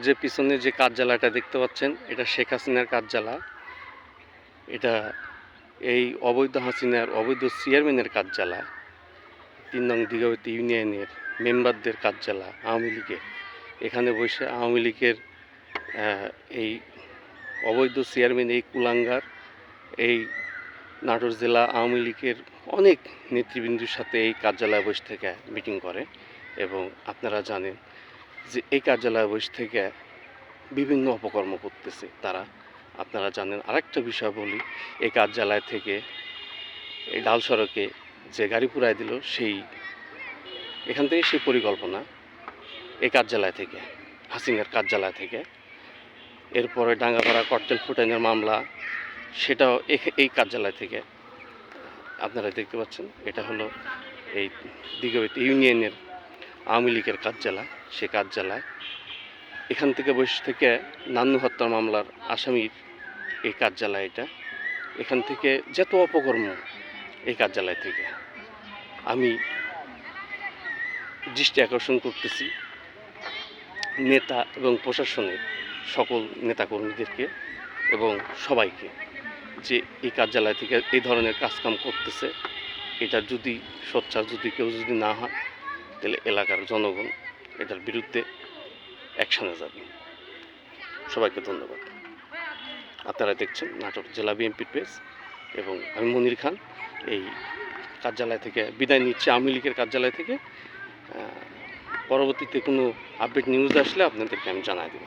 যে পিছনে যে কার্যালয়টা দেখতে পাচ্ছেন, এটা শেখ হাসিনার কার্যালয়। এটা এই অবৈধ হাসিনার অবৈধ চেয়ারম্যানের কার্যালয়। ৩ নং দিঘাবতী ইউনিয়নের মেম্বারদের কার্যালয় আওয়ামী লীগের। এখানে বসে আওয়ামী লীগের এই অবৈধ চেয়ারম্যান, এই কুলাঙ্গার, এই নাটোর জেলা আওয়ামী লীগের অনেক নেতৃবৃন্দের সাথে এই কার্যালয়ে বসে থেকে মিটিং করে। এবং আপনারা জানেন যে এই কার্যালয়ে বসে থেকে বিভিন্ন অপকর্ম করতেছে তারা। আপনারা জানেন, আরেকটা বিষয় বলি, এই কার্যালয় থেকে এই ডাল সড়কে যে গাড়ি পুরাই দিল, এখান থেকে সেই পরিকল্পনা এই কার্যালয় থেকে, হাসিনার কার্যালয় থেকে। এরপরে ডাঙ্গাপাড়া ককটেল ফুটানোর মামলা, সেটাও এই কার্যালয় থেকে। আপনারা দেখতে পাচ্ছেন, এটা হলো এই দিঘাবতী ইউনিয়নের আওয়ামী লীগের কার্যালয়। সে কার্যালয় এখান থেকে বসে থেকে নান্নু হত্যা মামলার আসামির এই কার্যালয় এটা। এখান থেকে যত অপকর্ম এই কার্যালয় থেকে। আমি দৃষ্টি আকর্ষণ করতেছি নেতা এবং প্রশাসনের সকল নেতাকর্মীদেরকে এবং সবাইকে, যে এই কার্যালয় থেকে এই ধরনের কাজকাম করতেছে, এটা যদি সোচ্চার কেউ না হয়, তাহলে এলাকার জনগণ এটার বিরুদ্ধে অ্যাকশনে যাবে। সবাইকে ধন্যবাদ। আপনারা দেখছেন নাটোর জেলা বিএনপির পেজ, এবং আমি মনির খান এই কার্যালয় থেকে বিদায় নিচ্ছি, আওয়ামী লীগের কার্যালয় থেকে। পরবর্তীতে কোনো আপডেট নিউজ আসলে আপনাদেরকে আমি জানাই দেব।